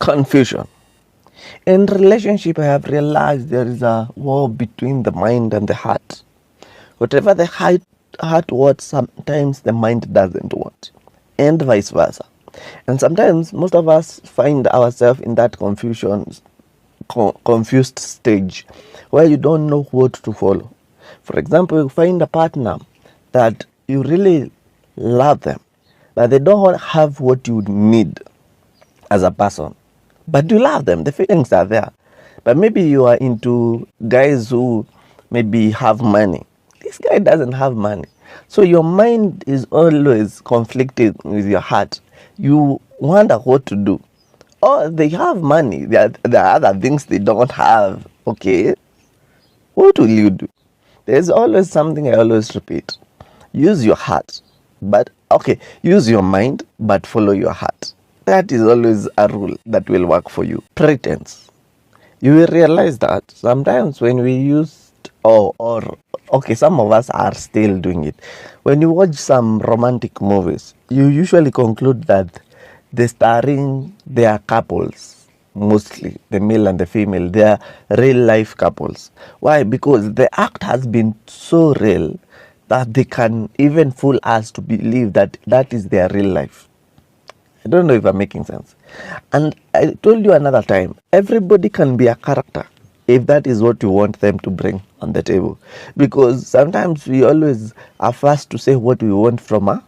Confusion. In relationship, I have realized there is a war between the mind and the heart. Whatever the heart wants, sometimes the mind doesn't want, and vice versa. And sometimes most of us find ourselves in that confused stage where you don't know what to follow. For example, you find a partner that you really love them, but they don't have what you need as a person. But you love them, the feelings are there. But maybe you are into guys who maybe have money. This guy doesn't have money. So your mind is always conflicted with your heart. You wonder what to do. Oh, they have money. There are other things they don't have. Okay. What will you do? There's always something I always repeat. Use your heart. Use your mind, but follow your heart. That is always a rule that will work for you. Pretense. You will realize that sometimes when we some of us are still doing it. When you watch some romantic movies, you usually conclude that the starring, they are couples, mostly the male and the female. They are real life couples. Why? Because the act has been so real that they can even fool us to believe that that is their real life. I don't know if I'm making sense. And I told you another time, everybody can be a character if that is what you want them to bring on the table. Because sometimes we always are fast to say what we want from a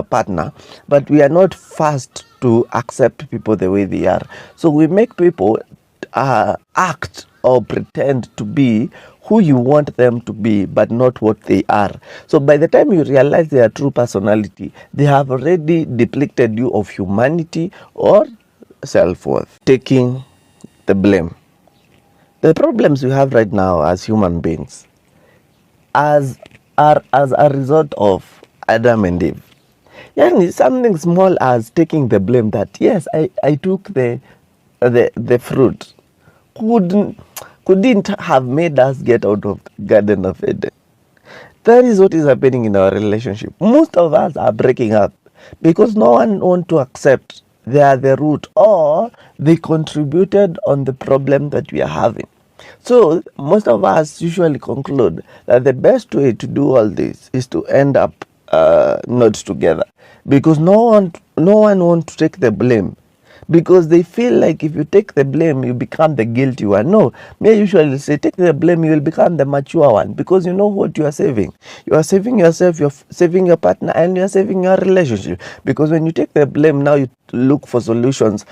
partner, but we are not fast to accept people the way they are. So we make people act or pretend to be who you want them to be, but not what they are. So by the time you realize their true personality, they have already depleted you of humanity or self-worth. Taking the blame. The problems we have right now as human beings are as a result of Adam and Eve. Yani something small as taking the blame that yes, I took the fruit. Couldn't have made us get out of the Garden of Eden. That is what is happening in our relationship. Most of us are breaking up because no one wants to accept they are the root or they contributed on the problem that we are having. So most of us usually conclude that the best way to do all this is to end up not together, because no one wants to take the blame, because they feel like if you take the blame, you become the guilty one. No, me usually say take the blame, you will become the mature one, because you know what you are saving. You are saving yourself, you are saving your partner, and you are saving your relationship. Because when you take the blame, now you look for solutions,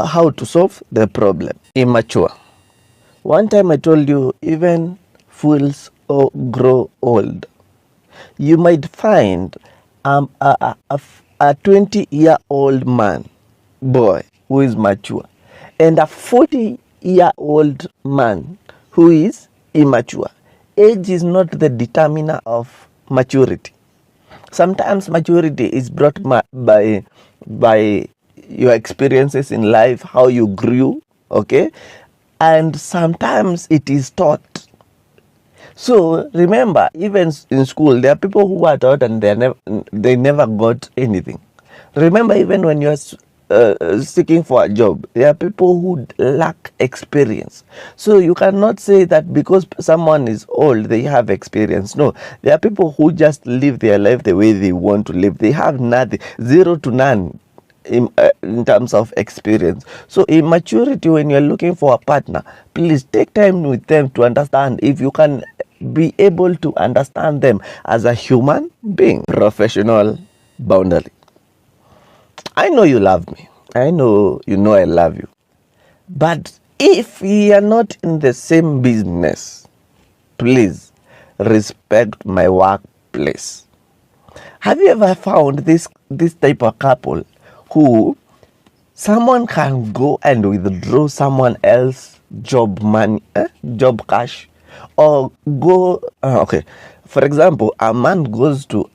how to solve the problem. Immature. One time I told you, even fools grow old. You might find a 20-year-old boy who is mature, and a 40-year-old man who is immature. Age is not the determiner of maturity. Sometimes maturity is brought by your experiences in life, how you grew, okay? And sometimes it is taught. So remember, even in school, there are people who are taught and they never got anything. Remember, even when you are seeking for a job, there are people who lack experience. So you cannot say that because someone is old, they have experience. No, there are people who just live their life the way they want to live. They have nothing, zero to none in terms of experience. So in maturity, when you're looking for a partner, please take time with them to understand if you can be able to understand them as a human being. Professional boundary. I know you love me. I know you know I love you. But if we are not in the same business, please respect my workplace. Have you ever found this type of couple who someone can go and withdraw someone else's job money, job cash, or go, for example, a man goes to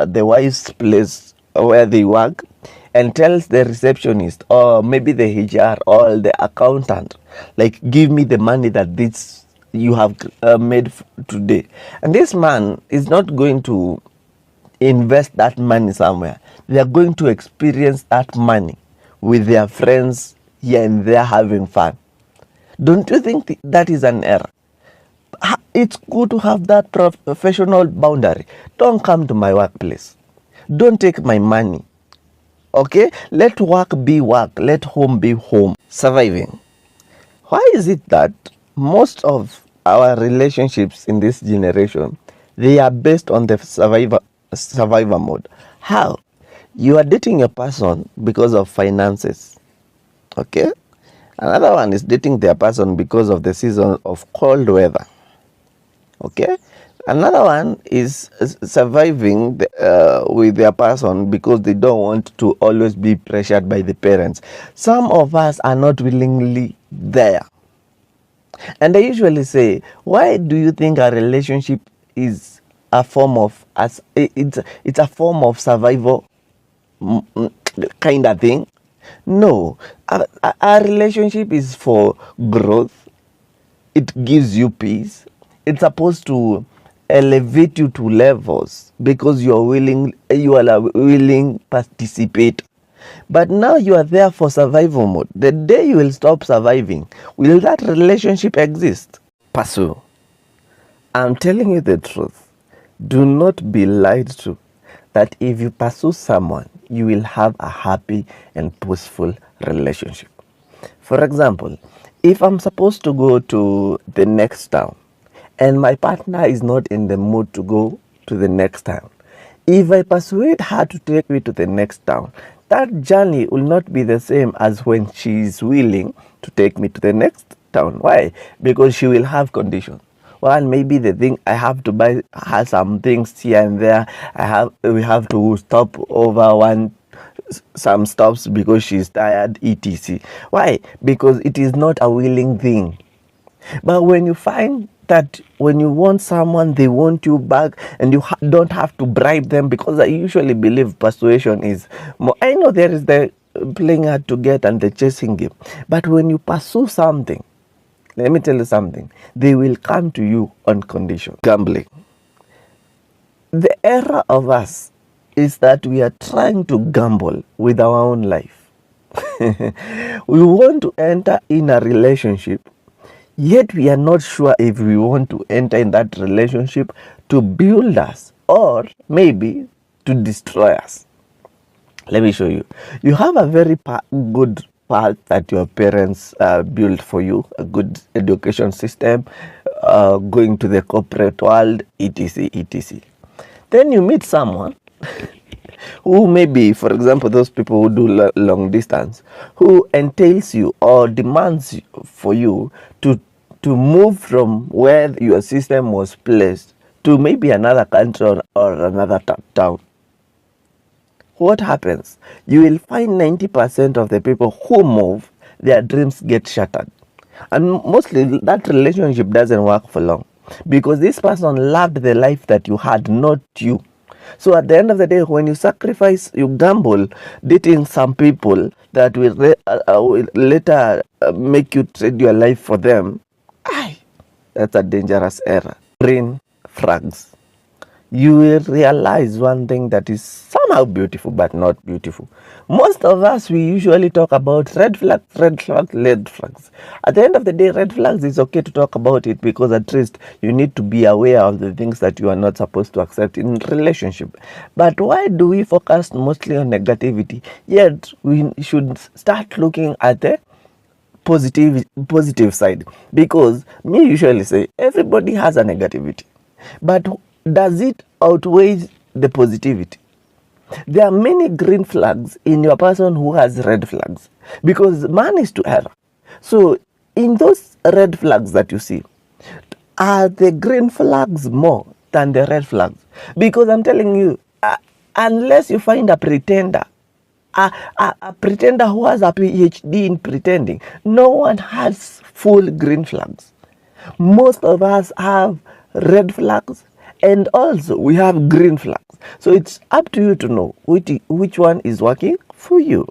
the wife's place where they work and tells the receptionist or maybe the HR or the accountant, like, give me the money that this you have made today. And this man is not going to invest that money somewhere. They are going to experience that money with their friends here and there having fun. Don't you think that is an error? It's good to have that professional boundary. Don't come to my workplace. Don't take my money. Okay? Let work be work. Let home be home. Surviving. Why is it that most of our relationships in this generation, they are based on the survivor mode? How? You are dating a person because of finances. Okay? Another one is dating their person because of the season of cold weather. Okay? Another one is surviving with their person because they don't want to always be pressured by the parents. Some of us are not willingly there. And I usually say, why do you think a relationship is a form of, it's a form of survival kind of thing? No, a relationship is for growth. It gives you peace. It's supposed to elevate you to levels because you are a willing participant. But now you are there for survival mode. The day you will stop surviving, will that relationship exist? Pursue. I'm telling you the truth. Do not be lied to that if you pursue someone, you will have a happy and peaceful relationship. For example, if I'm supposed to go to the next town and my partner is not in the mood to go to the next town, if I persuade her to take me to the next town, that journey will not be the same as when she is willing to take me to the next town. Why? Because she will have conditions. Well, maybe the thing I have to buy her some things here and there. We have to stop over some stops because she's tired, etc. Why? Because it is not a willing thing. But when you find that when you want someone, they want you back, and you don't have to bribe them, because I usually believe persuasion is more. I know there is the playing hard to get and the chasing game, but when you pursue something, let me tell you something, they will come to you on condition. Gambling. The error of us is that we are trying to gamble with our own life. We want to enter in a relationship, yet we are not sure if we want to enter in that relationship to build us or maybe to destroy us. Let me show you. You have a very good path that your parents built for you, a good education system, going to the corporate world, etc., etc. Then you meet someone who maybe, for example, those people who do long distance, who entails you or demands for you to move from where your system was placed to maybe another country or another town. What happens? You will find 90% of the people who move, their dreams get shattered. And mostly that relationship doesn't work for long because this person loved the life that you had, not you. So at the end of the day, when you sacrifice, you gamble, dating some people that will later make you trade your life for them, that's a dangerous error. Green flags. You will realize one thing that is somehow beautiful but not beautiful. Most of us, we usually talk about red flags, red flags, red flags. At the end of the day, red flags is okay to talk about it because at least you need to be aware of the things that you are not supposed to accept in relationship. But why do we focus mostly on negativity? Yet we should start looking at the positive side, because me usually say everybody has a negativity, but does it outweigh the positivity? There are many green flags in your person who has red flags, because man is to err. So in those red flags that you see, are the green flags more than the red flags? Because I'm telling you, unless you find a pretender, a pretender who has a PhD in pretending, no one has full green flags. Most of us have red flags, and also we have green flags. So it's up to you to know which one is working for you.